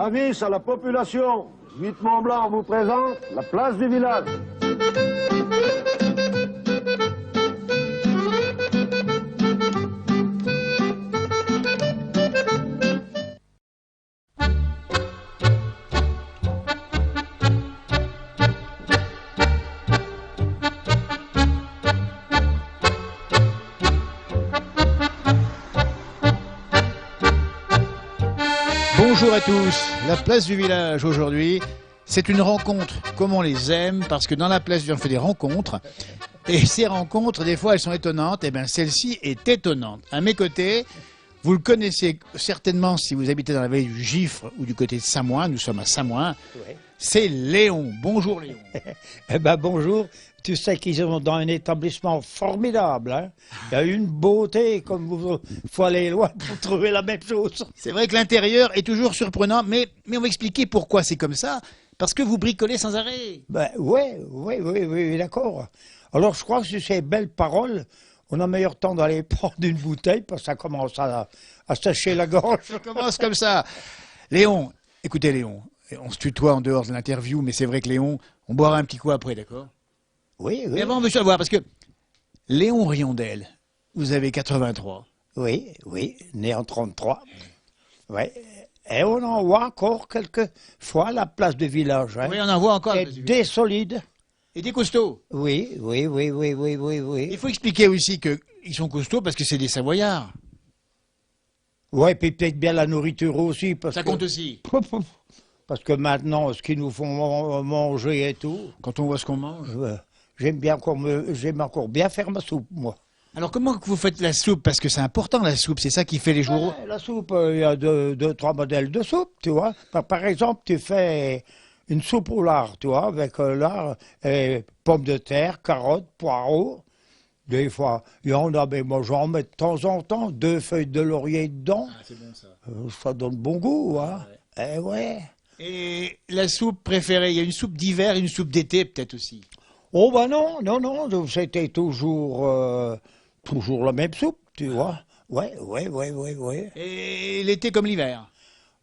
Avis à la population, 8 Mont-Blanc vous présente la place du village. Bonjour à tous, la place du village aujourd'hui, c'est une rencontre comme on les aime, parce que dans la place on fait des rencontres, et ces rencontres, des fois elles sont étonnantes, et bien celle-ci est étonnante. À mes côtés, vous le connaissez certainement si vous habitez dans la vallée du Gifre ou du côté de Samoin, nous sommes à Samoin, c'est Léon. Bonjour Léon. Eh ben bonjour, tu sais qu'ils sont dans un établissement formidable, hein. Il y a une beauté, comme vous, faut aller loin pour trouver la même chose. C'est vrai que l'intérieur est toujours surprenant, mais on va expliquer pourquoi c'est comme ça, parce que vous bricolez sans arrêt. Ben oui, d'accord. Alors je crois que sur ces belles paroles, on a meilleur temps d'aller prendre une bouteille, parce que ça commence à sécher la gorge. Ça commence comme ça. Léon, écoutez Léon, on se tutoie en dehors de l'interview, mais c'est vrai que Léon, on boira un petit coup après, d'accord? Oui. Mais avant, on veut savoir, parce que Léon Riondel, vous avez 83. Oui, né en 33. Oui. Et on en voit encore quelques fois la place du village. Hein. Oui, on en voit encore. Et des solides. Et des costauds. Oui. Il faut expliquer aussi qu'ils sont costauds parce que c'est des Savoyards. Oui, puis peut-être bien la nourriture aussi. Ça compte aussi. Parce que maintenant, ce qu'ils nous font manger et tout, Quand on voit ce qu'on mange. j'aime encore bien faire ma soupe, moi. Alors comment vous faites la soupe? Parce que c'est important la soupe, c'est ça qui fait les jours. La soupe, il y a deux, trois modèles de soupe, tu vois. Par exemple, tu fais une soupe au lard, tu vois, avec lard, pommes de terre, carottes, poireaux. Des fois, il y en a, mais moi j'en mets de temps en temps, 2 feuilles de laurier dedans. Ah, c'est bon ça. Ça donne bon goût, hein. Ouais. Eh ouais. Et la soupe préférée, il y a une soupe d'hiver et une soupe d'été peut-être aussi. Oh ben non, c'était toujours la même soupe, tu vois. Ouais. Et l'été comme l'hiver.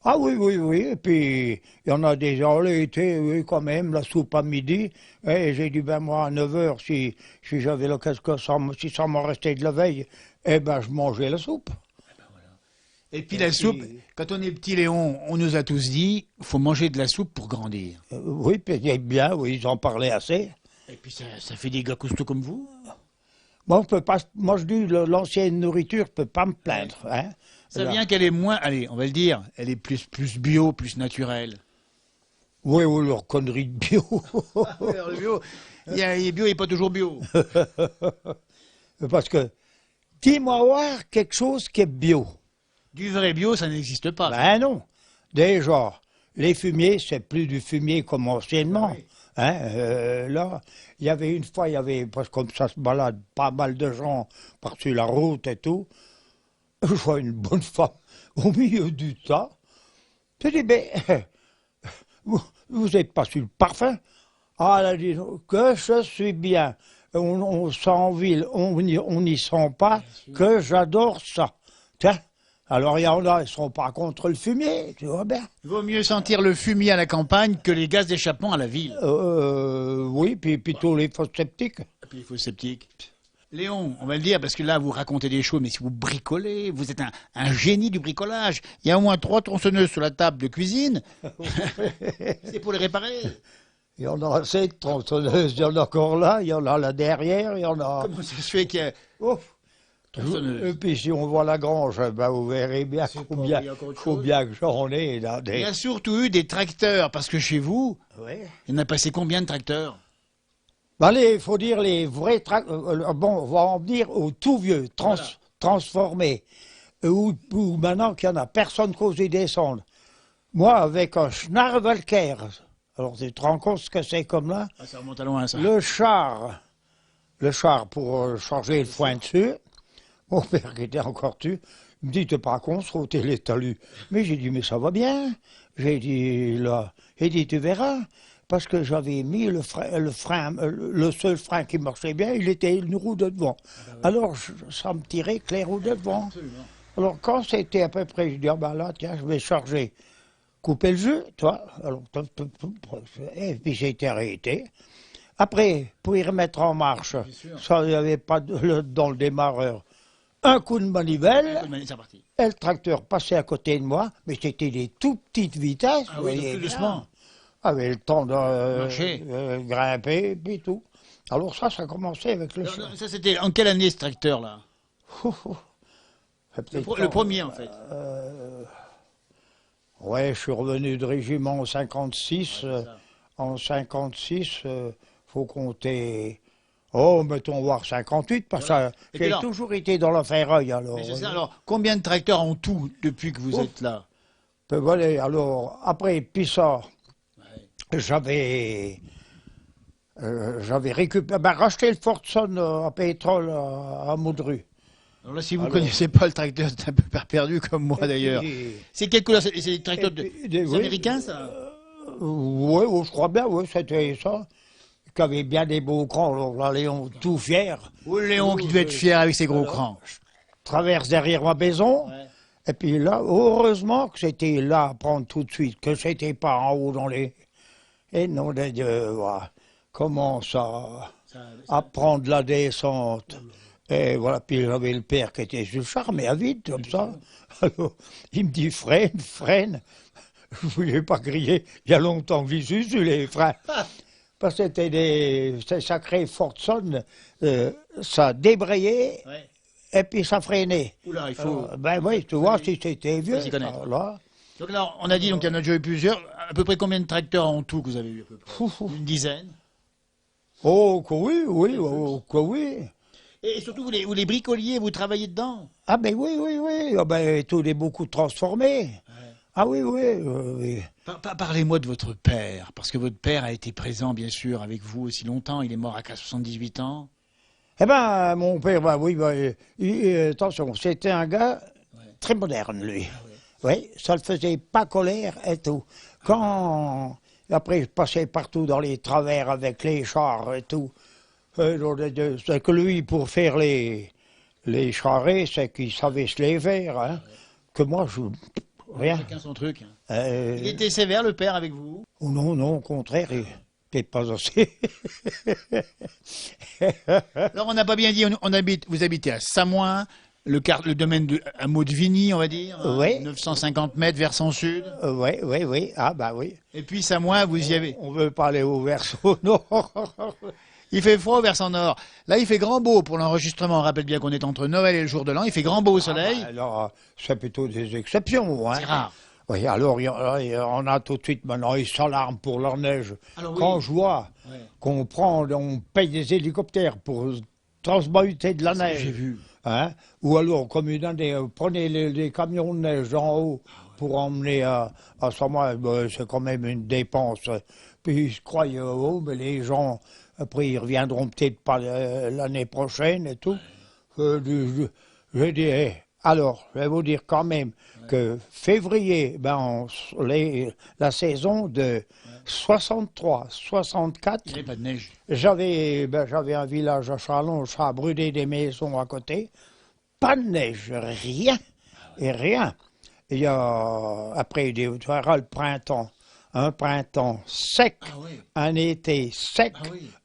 Ah oui, et puis il y en a des gens l'été, oui, quand même, la soupe à midi. Et j'ai dit, ben moi, à 9 heures, si j'avais l'occasion, si ça m'en restait de la veille, eh ben je mangeais la soupe. Et puis la soupe, quand on est petit Léon, on nous a tous dit, faut manger de la soupe pour grandir. Oui, puis bien, oui, ils en parlaient assez. Et puis ça fait des gars costauds comme vous. Bon, on peut pas, moi je dis, l'ancienne nourriture, je peux pas me plaindre. Hein. Ça vient qu'elle est moins, allez, on va le dire, elle est plus bio, plus naturelle. Oui, leur connerie de bio. Alors, le bio, il est bio, il n'est pas toujours bio. Parce que, dis-moi voir quelque chose qui est bio. Du vrai bio, ça n'existe pas. Ben non. Déjà, les fumiers, c'est plus du fumier comme anciennement. Oui. Hein, là, il y avait une fois, parce que comme ça se balade pas mal de gens par-dessus la route et tout, je vois une bonne femme au milieu du tas. Je dis, mais vous n'êtes pas sur le parfum? Ah, elle a dit, que je suis bien. On sent en ville, on n'y sent pas, que j'adore ça. Tiens. Alors, il y en a, ils ne sont pas contre le fumier, tu vois bien. Il vaut mieux sentir le fumier à la campagne que les gaz d'échappement à la ville. Oui, puis tous les faux sceptiques. Et puis les faux sceptiques. Léon, on va le dire, parce que là, vous racontez des choses, mais si vous bricolez, vous êtes un génie du bricolage. Il y a au moins 3 tronçonneuses sur la table de cuisine. C'est pour les réparer. Il y en a assez de tronçonneuses, il y en a encore là, il y en a là derrière, il y en a... Comment ça se fait qu'il y a... Et puis si on voit la grange, ben vous verrez bien combien que j'en ai là. Il y a surtout eu des tracteurs, parce que chez vous, il y en a passé combien de tracteurs? Ben il faut dire les vrais tracteurs, bon, on va en venir aux tout vieux, transformés, où maintenant qu'il n'y en a personne qui ose y descendre. Moi, avec un Schnarrwalker, alors tu te rends compte ce que c'est comme là? Ah, ça remonte à loin ça. Le char pour charger le foin dessus. Mon père qui était encore dessus, il me dit, t'es pas con, sauter les talus. Mais j'ai dit, mais ça va bien. J'ai dit, tu verras. Parce que j'avais mis le seul frein qui marchait bien, il était une roue de devant. Alors, ça me tirait que les roues de devant. Absolument. Alors, quand c'était à peu près, je dis, ah ben là, tiens, je vais charger. couper le jus, toi. Alors, et puis j'ai été arrêté. Après, pour y remettre en marche, ça, il n'y avait pas dans le démarreur. Un coup de manivelle, C'est parti. et le tracteur passait à côté de moi, mais c'était des tout petites vitesses. Ah vous oui, donc voyez tout bien. doucement. Avait le temps de Marcher. grimper, puis tout. Alors ça commençait avec le chien. Ça, c'était en quelle année ce tracteur-là? C'est Le peut-être premier, en fait. Ouais, je suis revenu de régiment en 56. En 56, faut compter, mettons voir 58, parce que Et puis j'ai là- toujours été dans la ferraille, alors. Mais c'est ça. Alors, combien de tracteurs en tout depuis que vous êtes là? Ben voilà, alors, après, puis ça, j'avais racheté le Fordson à pétrole à Moudru. Alors là, si vous ne connaissez pas le tracteur, c'est un peu perdu comme moi d'ailleurs. puis- C'est quelle couleur? C'est des tracteurs et puis, des oui. Américains, ça? Oui, je crois bien, oui, c'était ça. Qui avait bien des beaux crans, alors là, Léon, tout fier. Oh, Léon qui devait être fier avec ses gros crans. Traverse derrière ma maison. Ouais. Et puis là, heureusement que j'étais là à prendre tout de suite, que j'étais pas en haut dans les... Et non, de Dieu, voilà. Commence à prendre la descente. Et voilà, puis j'avais le père qui était sur le char, mais à vide, comme ça. Alors, il me dit, freine, freine. Je voulais pas crier, il y a longtemps que j'y suis sur les freins. Parce que c'était des sacrés Fordson, ça débrayait. Ouais. Et puis ça freinait. Oula, il faut. Ben oui, tu vois, si c'était vieux. s'y connaître. alors là, Donc là, on a dit donc il y en a déjà eu plusieurs. À peu près combien de tracteurs en tout que vous avez eu à peu près? Une dizaine. oh, que oui, oui, oh, que oui. Et surtout, vous les bricoliez, vous travaillez dedans. Ah ben oui, oui, oui. Ah ben, tout est beaucoup transformé. Ah oui, oui. oui. Parlez-moi de votre père, parce que votre père a été présent, bien sûr, avec vous aussi longtemps. Il est mort à 78 ans. Eh ben, mon père, ben oui, ben, attention, c'était un gars très moderne, lui. Oui, ça le faisait pas colère et tout. Quand, après, je passais partout dans les travers avec les chars et tout. C'est que lui, pour faire les charrets, c'est qu'il savait se les faire. Hein. Que moi, rien. Chacun son truc. Il était sévère, le père, avec vous? Oh non, non, au contraire, il n'était pas assez. Alors, on n'a pas bien dit, vous habitez à Samoin, le domaine de hameau de Vigny, on va dire. Oui. 950 mètres versant sud. Oui, oui, oui. Ah, bah oui. Et puis Samoin, vous y avez. On veut pas aller au verso, non. Il fait froid au versant nord. Là, il fait grand beau pour l'enregistrement. On rappelle bien qu'on est entre Noël et le jour de l'an. Il fait grand beau au soleil. Alors, c'est plutôt des exceptions. Hein. C'est rare. Oui, alors, on a tout de suite, maintenant, ils s'alarment pour leur neige. Alors, oui. Quand je vois on paye des hélicoptères pour transmuter de la neige. J'ai vu. Hein? Ou alors, comme une année, prenez les camions de neige d'en haut pour emmener à Samoa, c'est quand même une dépense. Puis ils se croient, mais les gens, après, ils reviendront peut-être pas l'année prochaine et tout. Je dis, alors, je vais vous dire quand même que février, la saison de 63, 64, Il n'y avait pas de neige. j'avais un village à Chalon, ça a brûlé des maisons à côté. Pas de neige, rien, et rien. Il y a, après, tu verras le printemps. Un printemps sec, un été sec,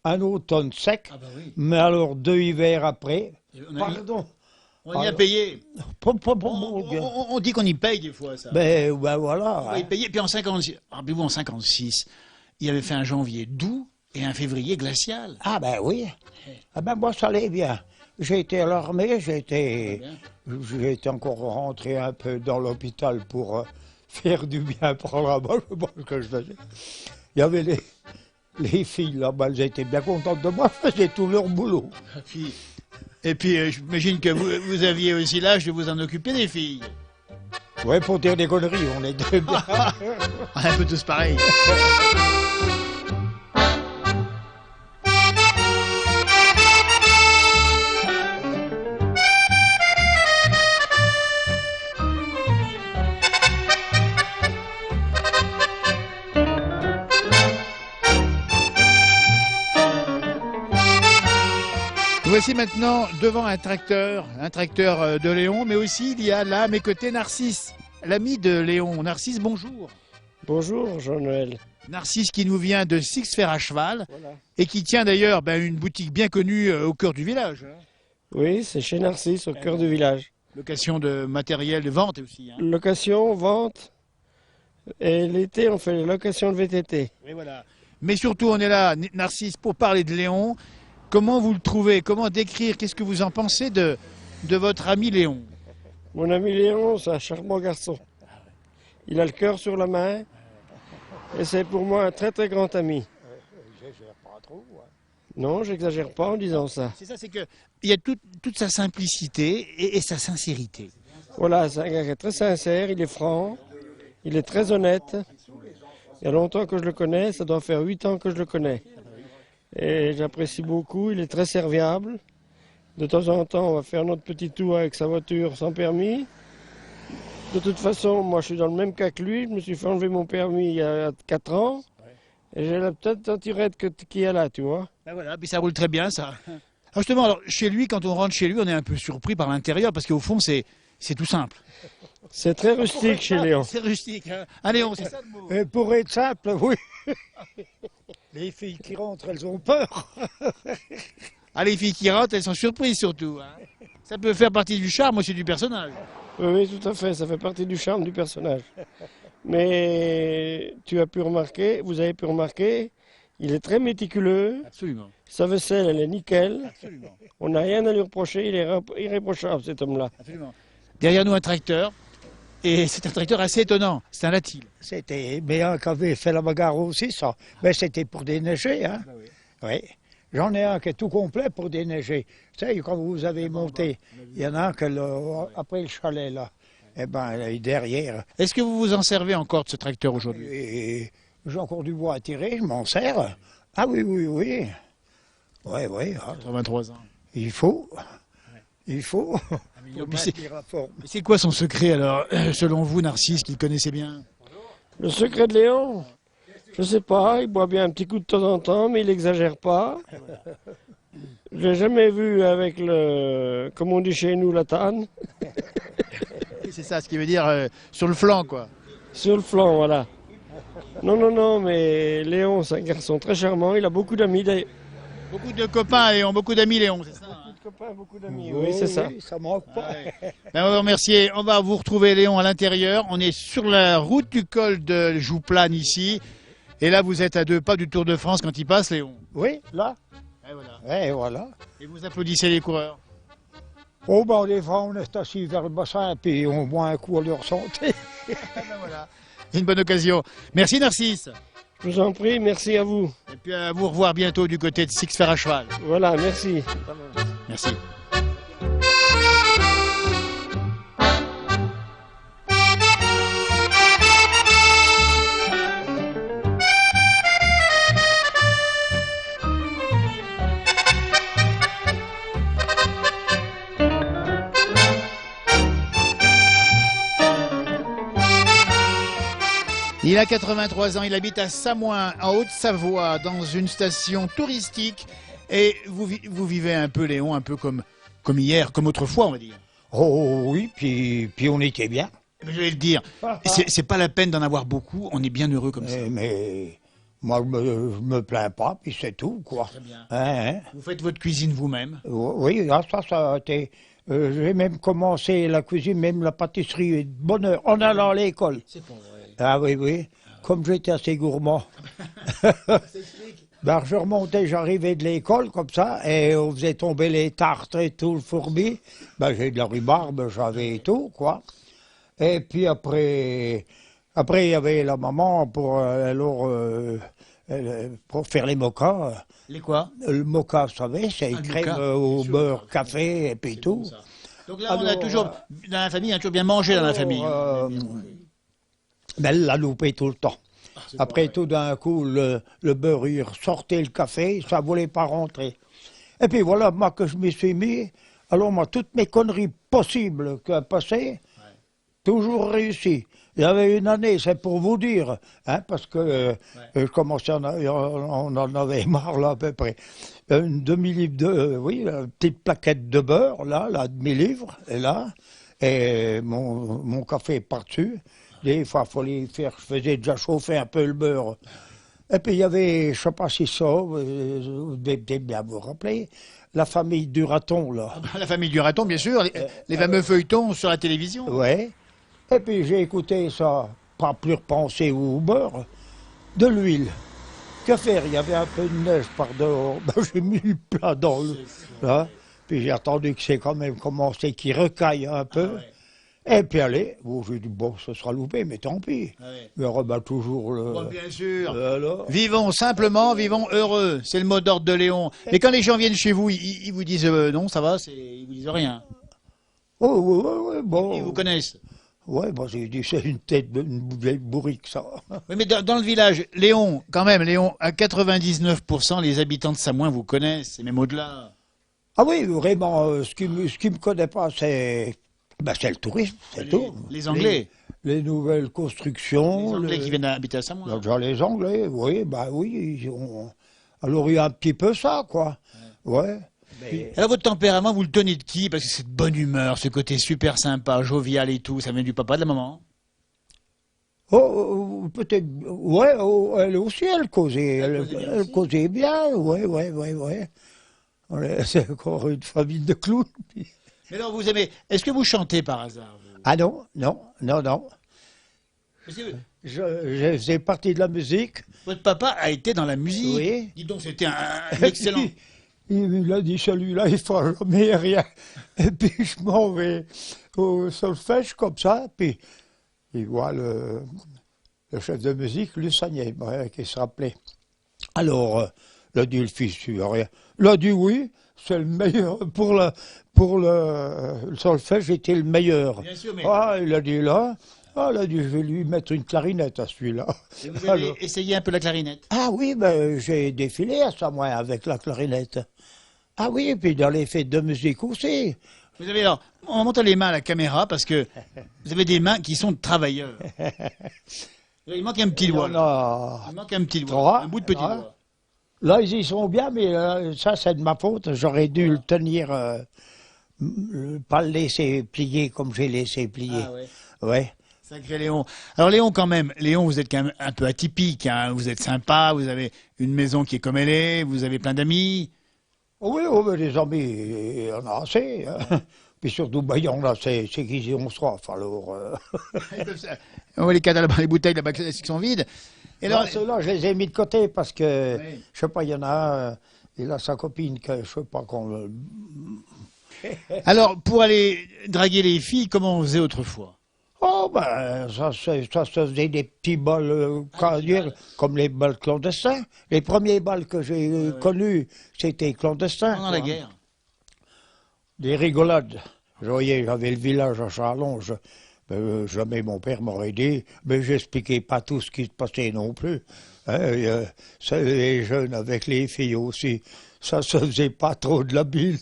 un automne sec, mais alors 2 hivers après, pardon. On y a payé. On dit qu'on y paye des fois, ça. Ben voilà. On y payait. Puis en 56, rappelez-vous, en 56, il avait fait un janvier doux et un février glacial. Ah ben oui. Ah ben moi ça allait bien. J'ai été à l'armée, j'ai été encore rentré un peu dans l'hôpital pour faire du bien pour là-bas, je sais pas ce que je faisais. Il y avait les filles là-bas, elles étaient bien contentes de moi, je faisais tout leur boulot. Et puis j'imagine que vous aviez aussi l'âge de vous en occuper des filles. Ouais, pour dire des conneries, on est deux bien. On est un peu tous pareils. Voici maintenant devant un tracteur de Léon, mais aussi il y a là à mes côtés Narcisse, l'ami de Léon. Narcisse, bonjour. Bonjour Jean-Noël. Narcisse qui nous vient de Six Fers à cheval Voilà. et qui tient d'ailleurs une boutique bien connue au cœur du village. Hein. Oui, c'est chez Narcisse, au cœur du village. Location de matériel de vente aussi. Hein. Location, vente, et l'été on fait les locations de VTT. Et voilà. Mais surtout on est là, Narcisse, pour parler de Léon. Comment vous le trouvez? Comment décrire? Qu'est-ce que vous en pensez de votre ami Léon? Mon ami Léon, c'est un charmant garçon. Il a le cœur sur la main, et c'est pour moi un très très grand ami. J'exagère pas trop. Non, j'exagère pas en disant ça. C'est ça, c'est que il y a toute sa simplicité et sa sincérité. Voilà, c'est un gars qui est très sincère, il est franc, il est très honnête. Il y a longtemps que je le connais, ça doit faire 8 ans que je le connais. Et j'apprécie beaucoup, il est très serviable. De temps en temps, on va faire notre petit tour avec sa voiture sans permis. De toute façon, moi je suis dans le même cas que lui, je me suis fait enlever mon permis il y a 4 ans. Et j'ai la petite tirette qu'il y a là, tu vois. Ben voilà, puis ça roule très bien ça. Alors justement, chez lui, quand on rentre chez lui, on est un peu surpris par l'intérieur parce qu'au fond, c'est tout simple. C'est très rustique chez Léon. C'est rustique. Hein. Ah Léon, c'est ça le mot. Et pour être simple, oui. Les filles qui rentrent, elles ont peur. Ah, les filles qui rentrent, elles sont surprises surtout. Hein. Ça peut faire partie du charme aussi du personnage. Oui, oui, tout à fait, ça fait partie du charme du personnage. Mais tu as pu remarquer, vous avez pu remarquer, il est très méticuleux, Absolument. sa vaisselle, elle est nickel, Absolument. on n'a rien à lui reprocher, il est irréprochable cet homme-là. Absolument. Derrière nous, un tracteur. Et c'est un tracteur assez étonnant. C'est un Latil. C'était bien qui avait fait la bagarre aussi, ça. Mais c'était pour déneiger, hein. Oui. J'en ai un qui est tout complet pour déneiger. Tu sais, quand vous avez monté, il y en a un que après le chalet, là, eh ben, il est derrière. Est-ce que vous vous en servez encore de ce tracteur aujourd'hui? Et j'ai encore du bois à tirer, je m'en sers. Ah oui, oui, oui. Oui, oui. 83 ans. Il faut. Il faut. Mais Pour maintenir la forme. c'est quoi son secret alors, selon vous, Narcisse, qu'il connaissait bien? Le secret de Léon, je sais pas, il boit bien un petit coup de temps en temps, mais il n'exagère pas. Je l'ai jamais vu avec le, comme on dit chez nous, la tanne, C'est ça, ce qui veut dire sur le flanc, quoi. sur le flanc, voilà. Non, non, non, mais Léon, c'est un garçon très charmant, il a beaucoup d'amis d'ailleurs. Beaucoup de copains et ont beaucoup d'amis, Léon, c'est ça? Hein. Copains, beaucoup d'amis, oui, c'est ça. Oui, ça manque pas. Ben, on va vous remercier. On va vous retrouver, Léon, à l'intérieur. On est sur la route du col de Jouplane, ici. Et là, vous êtes à 2 pas du Tour de France quand il passe, Léon. Oui, là. Et voilà. Et voilà. Et vous applaudissez les coureurs. Oh, ben, des fois, on est assis vers le bassin, puis on boit un coup à leur santé. Ben voilà. Une bonne occasion. Merci, Narcisse. Je vous en prie, merci à vous. Et puis à vous revoir bientôt du côté de Six Fers à cheval. Voilà, merci. Merci. Il a 83 ans, il habite à Samoin, en Haute-Savoie, dans une station touristique. Et vous vivez un peu, Léon, un peu comme hier, comme autrefois, on va dire. Oh oui, puis on était bien. Mais je vais le dire, c'est pas la peine d'en avoir beaucoup, on est bien heureux comme ça. Mais moi, je me plains pas, puis c'est tout, quoi. Très bien. Hein? Vous faites votre cuisine vous-même. Oui, ça a été... j'ai même commencé la cuisine, même la pâtisserie, de bonne heure, en allant à l'école. C'est pas vrai. Ah oui, oui. Comme j'étais assez gourmand. Ben, je remontais, j'arrivais de l'école comme ça, et on faisait tomber les tartes et tout, le fourbi. Ben, j'ai de la rhubarbe, j'avais tout, quoi. Et puis après, il y avait la maman pour, pour faire les mochas. Les quoi? Le mocha, vous savez, c'est Ah, le crème mocha, au bien sûr. beurre, café, et puis tout. Bon, ça. Donc là, on a Alors, toujours, dans la famille, on a toujours bien mangé dans la famille. Ben, elle l'a loupé tout le temps. Après, tout d'un coup, le beurre, il ressortait le café, ça ne voulait pas rentrer. Et puis voilà, moi, que je m'y suis mis, alors moi, toutes mes conneries possibles que passées, toujours réussi. Il y avait une année, c'est pour vous dire, hein, parce que je commençais, on en avait marre, là, à peu près. Une demi-livre oui, une petite plaquette de beurre, là, la demi-livre, et là, et mon café par-dessus. Des fois, il fallait faire, je faisais déjà chauffer un peu le beurre. Et puis il y avait, je sais pas si ça, vous devez bien vous rappeler, la famille du raton, là. La famille du raton, bien sûr, les fameux feuilletons sur la télévision. Ouais. Et puis j'ai écouté ça, pas plus repenser au beurre, de l'huile. Que faire? Il y avait un peu de neige par dehors. Ben, j'ai mis le plat dans le... Là. Puis j'ai attendu que c'est quand même commencé, qu'il recaille un peu. Et puis allez, bon, j'ai dit, bon, ce sera loupé, mais tant pis. Mais on rebat toujours le... Bon, bien sûr. Alors. Vivons simplement, vivons heureux. C'est le mot d'ordre de Léon. Mais quand les gens viennent chez vous, ils vous disent non, ça va, ils vous disent rien. Oh, ouais, bon. Ils vous connaissent. Ouais, bon, j'ai dit, c'est une tête d'une vieille bourrique, ça. Oui, mais dans le village, Léon, quand même, Léon, à 99%, les habitants de Samoin vous connaissent, et même au-delà. Ah oui, vraiment, ce qui me connaît pas, c'est le tourisme, c'est tout. Les Anglais. Les nouvelles constructions. Les Anglais qui viennent habiter à Samoin. Donc, genre, les Anglais, oui, oui, ils ont... Alors il y a un petit peu ça, quoi. Ouais. Mais... Alors votre tempérament, vous le tenez de qui? Parce que cette bonne humeur, ce côté super sympa, jovial et tout, ça vient du papa, de la maman? Peut-être, ouais, elle aussi, elle causait. Elle causait bien, ouais. C'est encore une famille de clowns. Mais alors vous aimez, est-ce que vous chantez par hasard vous? Ah non. Parce que Je faisais partie de la musique. votre papa a été dans la musique. Oui. Dis donc, c'était un excellent... Il a dit, celui-là, il ne fera jamais rien. Et puis, je m'en vais au solfège comme ça, puis il voit le chef de musique, Lussagnet, qui se rappelait. Alors, il a dit, le fils, tu veux rien. Il a dit, oui, c'est le meilleur. Pour le solfège, j'étais le meilleur. Bien sûr, mais... Ah, il a dit, là... Ah, là, je vais lui mettre une clarinette à celui-là. Et vous avez essayé un peu la clarinette? Ah oui, ben, j'ai défilé à ça, moi, avec la clarinette. Ah oui, et puis dans les fêtes de musique aussi. Vous avez alors, on monte les mains à la caméra parce que vous avez des mains qui sont de travailleurs. Il manque un petit doigt. Là. Il manque un petit doigt, un bout de petit doigt. Là, ils y sont bien, mais ça, c'est de ma faute. J'aurais dû le tenir, pas le laisser plier comme j'ai laissé plier. Ah ouais. Ouais. Sacré Léon. Alors Léon, quand même, Léon, vous êtes quand même un peu atypique. Hein. Vous êtes sympa, vous avez une maison qui est comme elle est, vous avez plein d'amis. Oui, des amis, il y en a assez. Hein. Puis surtout, il y en a, c'est qu'ils ont soif, alors... On voit les cadres là-bas, les bouteilles là-bas qui sont vides. Et alors, ceux-là, je les ai mis de côté parce que, je sais pas, il y en a un, il a sa copine que je sais pas qu'on... Alors, pour aller draguer les filles, comment on faisait autrefois? Oh, ben, ça se faisait des petits balles, comme les balles clandestins. Les premiers balles que j'ai connus, c'était clandestins. Pendant la guerre. Des rigolades. Je voyais, j'avais le village à Châlons, jamais mon père m'aurait dit, mais j'expliquais pas tout ce qui se passait non plus. Hein, les jeunes avec les filles aussi, ça se faisait pas trop de la bille.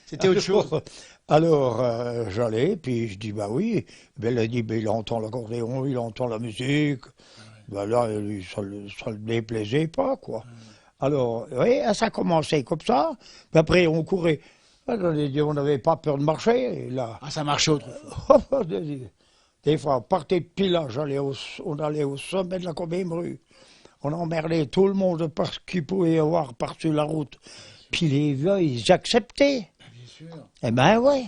C'était autre chose. Alors, j'allais, puis je dis, bah oui. Ben, elle a dit, il entend l'accordéon, il entend la musique. Ben là, lui, ça le déplaisait pas, quoi. Alors, oui, ça a commencé comme ça. Puis après, on courait. On n'avait pas peur de marcher. Et là, ça marchait autrefois. Des fois, on partait de Pilat, on allait au sommet de la Combine-Rue. On emmerdait tout le monde parce qu'il pouvait y avoir par-dessus la route. Puis les vieux, ils acceptaient. Bien sûr. Eh ben ouais.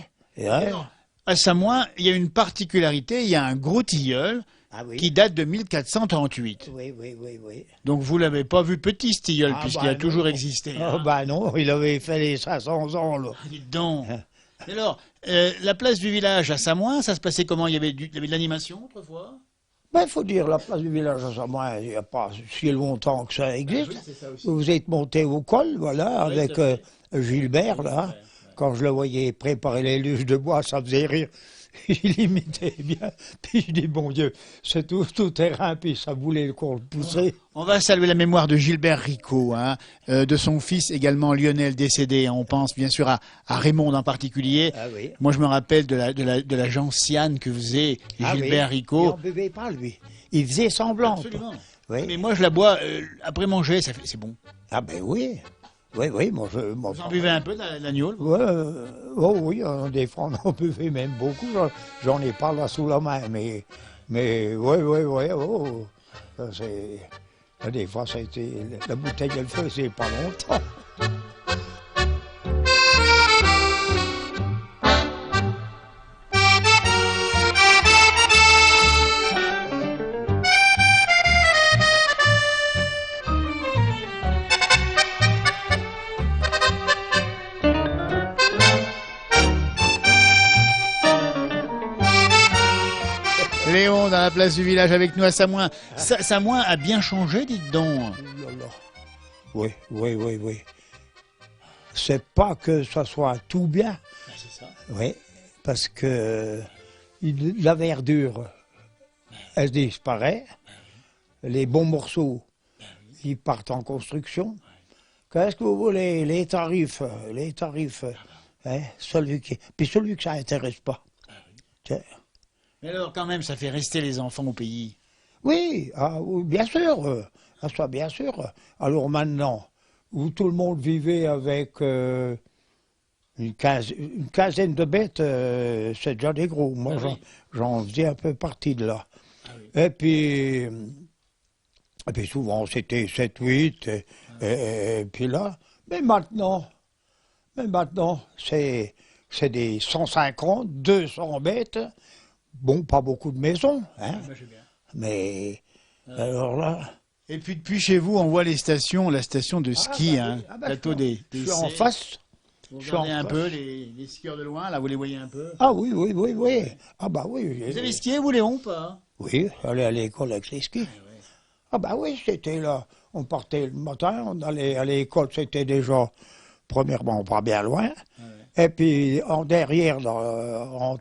À Samoin, il y a une particularité, il y a un gros tilleul qui date de 1438. Oui. Donc vous l'avez pas vu petit, ce tilleul, puisqu'il a toujours existé. Ah ben non, il avait fait les 500 ans, là. Dites donc. Et alors, la place du village à Samoin, ça se passait comment? Il y avait de l'animation autrefois? Ben, il faut dire, la place du village à Samoin, il n'y a pas si longtemps que ça existe. C'est ça aussi. Vous êtes monté au col, voilà, avec Gilbert, là. Quand je le voyais préparer les luges de bois, ça faisait rire. Il imitait bien. Puis je dis, bon Dieu, c'est tout terrain, puis ça voulait qu'on le poussait. On va saluer la mémoire de Gilbert Ricot, hein, de son fils également Lionel décédé. On pense bien sûr à Raymond en particulier. Ah oui. Moi je me rappelle de la gentiane que faisait Gilbert Ricot. Il n'en buvait pas, lui. Il faisait semblant. Absolument. Oui. Mais moi je la bois après manger, c'est bon. Ah ben oui. Oui, moi Vous en buvez un peu de l'agneau? Oh oui, des fois on en buvait même beaucoup. J'en ai pas là sous la main, mais Mais oui, oh, ça, des fois, ça a été, la bouteille, elle faisait pas longtemps. Léon, dans la place du village avec nous à Samoin. Samoin a bien changé, dites donc. Oui. C'est pas que ça soit tout bien. C'est ça. Oui, parce que la verdure, elle disparaît. Les bons morceaux, ils partent en construction. Qu'est-ce que vous voulez? Les tarifs, hein, celui que ça intéresse pas. Tiens. Mais alors, quand même, ça fait rester les enfants au pays. Oui, oui, bien sûr, ça bien sûr. Alors maintenant, où tout le monde vivait avec une quinzaine de bêtes, c'est déjà des gros. Moi, j'en faisais un peu partie de là. Et puis souvent, c'était 7, 8, et puis là. Mais maintenant, c'est des 150, 200 bêtes. Bon, pas beaucoup de maisons, hein, mais alors là... Et puis depuis chez vous, on voit la station de ski, plateau des Je suis en face. Vous regardez un peu les skieurs de loin, là, vous les voyez un peu? Ah oui. Ah bah oui. Vous avez skié, vous, Léon, pas? Oui, aller à l'école avec les skis. Ah bah oui, c'était là. On partait le matin, on allait à l'école, c'était déjà, premièrement, pas bien loin. Et puis, en derrière, à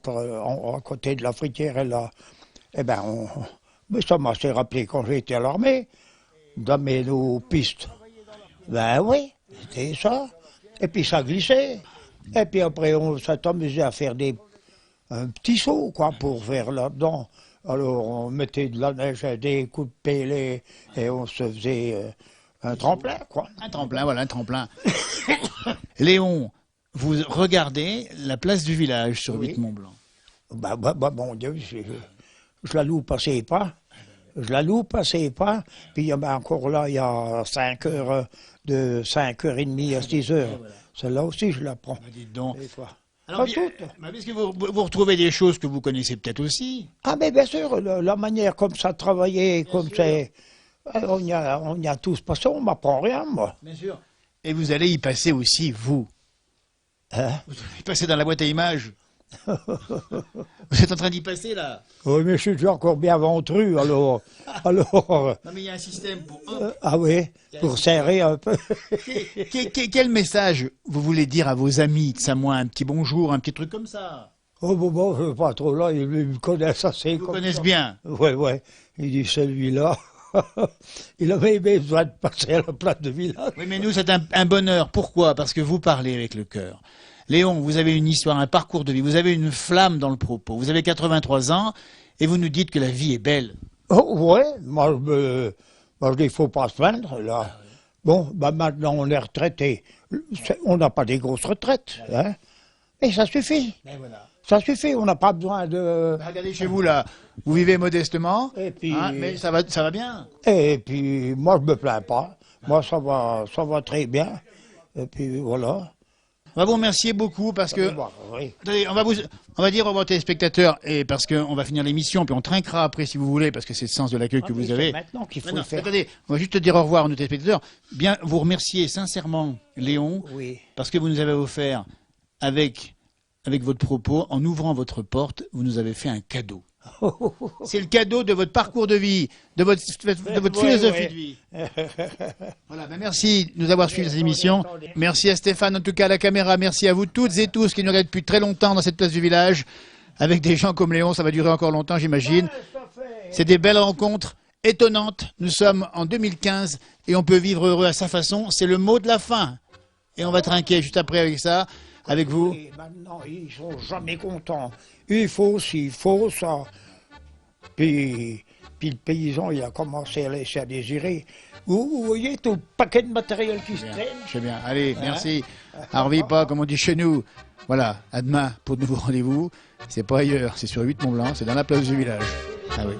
côté de la fruitière et là, eh ben, mais ça m'a assez rappelé quand j'étais à l'armée, d'amener nos pistes. Ben oui, c'était ça. Et puis ça glissait. Et puis après, on s'est amusé à faire un petit saut, quoi, pour faire là-dedans. Alors, on mettait de la neige, des coups de pelle et on se faisait un tremplin, quoi. Un tremplin, voilà, un tremplin. Léon, vous regardez la place du village sur 8 Mont-Blanc. Bah, mon Dieu, je la loue passer pas. Puis il y a encore là, il y a 5 heures, de 5h30 à 6 heures. Celle-là aussi, je la prends. Dites donc. Des fois. Alors, Pas toutes. parce que vous retrouvez des choses que vous connaissez peut-être aussi. Ah, mais bien sûr, la manière comme ça travailler, comme c'est... On y a tous passé, on m'apprend rien, moi. Bien sûr. Et vous allez y passer aussi, vous. Hein? Vous allez y passer dans la boîte à images. Vous êtes en train d'y passer, là? Oui, mais je suis déjà encore bien ventru, alors... Non, mais il y a un système pour... ah oui, pour serrer un peu. Quel message vous voulez dire à vos amis de Samoin? Un petit bonjour, un petit truc comme ça? Oh, bon, je ne veux pas trop là, ils me connaissent assez. Ils vous connaissent bien? Oui. Il dit, celui-là, il avait besoin de passer à la place de village. Oui, mais nous, c'est un bonheur. Pourquoi? Parce que vous parlez avec le cœur. Léon, vous avez une histoire, un parcours de vie, vous avez une flamme dans le propos. Vous avez 83 ans et vous nous dites que la vie est belle. Oh, ouais, moi je dis, il ne faut pas se plaindre, là. Bon, maintenant on est retraité. On n'a pas des grosses retraites, hein. Et ça suffit. Ben voilà. Ça suffit, on n'a pas besoin de... Regardez chez vous, là. Vous vivez modestement, Et puis... mais ça va bien. Et puis, moi je me plains pas. Moi ça va très bien. Et puis voilà. On va vous remercier beaucoup parce que... Oui. Attendez, on va dire au revoir aux téléspectateurs, et parce qu'on va finir l'émission, puis on trinquera après si vous voulez, parce que c'est le sens de l'accueil que vous avez. C'est maintenant qu'il faut le faire. Attendez, on va juste dire au revoir à nos téléspectateurs. Bien, vous remercier sincèrement, Léon, Oui. parce que vous nous avez offert, avec votre propos, en ouvrant votre porte, vous nous avez fait un cadeau. C'est le cadeau de votre parcours de vie, de votre philosophie de vie. Voilà, ben merci de nous avoir suivis cette émission. Merci à Stéphane, en tout cas à la caméra. Merci à vous toutes et tous qui nous regardent depuis très longtemps dans cette place du village. Avec des gens comme Léon, ça va durer encore longtemps, j'imagine. C'est des belles rencontres étonnantes. Nous sommes en 2015 et on peut vivre heureux à sa façon. C'est le mot de la fin. Et on va trinquer juste après avec ça, avec vous. Et maintenant, ils sont jamais contents. Il faut ci, il faut ça. Puis le paysan, il a commencé à laisser à désirer. Vous voyez tout le paquet de matériel qui se traîne. Je sais bien. Allez, merci. Harvey pas, comme on dit chez nous. Voilà, à demain pour de nouveaux rendez-vous. C'est pas ailleurs, c'est sur 8 Mont-Blanc, c'est dans la place du village. Ah oui.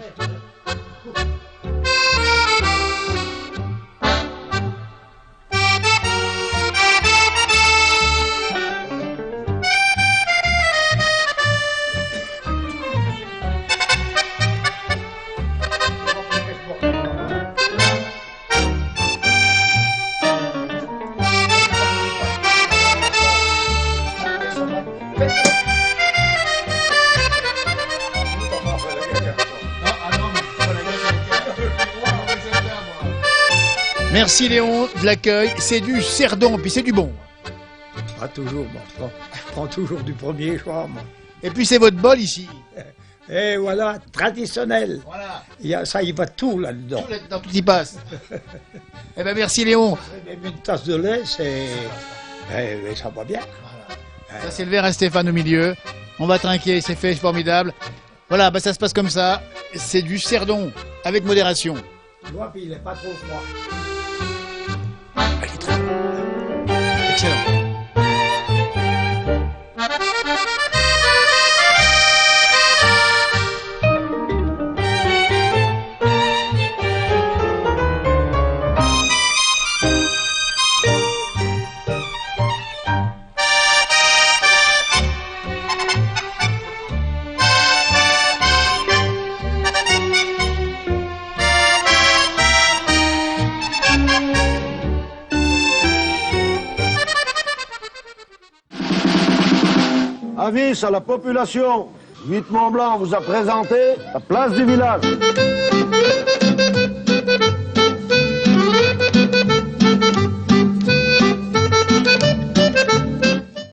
Merci Léon de l'accueil. C'est du cerdon, puis c'est du bon. Pas toujours, moi. Je prends toujours du premier choix, moi. Et puis c'est votre bol ici. Et voilà, traditionnel. Voilà. Ça y va tout là-dedans. Tout là-dedans, tout y passe. Eh ben merci Léon. Même une tasse de lait, c'est... ça va bien. Ça c'est le verre à Stéphane au milieu. On va trinquer, c'est fait, c'est formidable. Voilà, bah ça se passe comme ça. C'est du cerdon, avec modération. Tu vois, puis il n'est pas trop froid. Il est très bon. Excellent. Avis à la population, Huit Mont Blanc vous a présenté la place du village.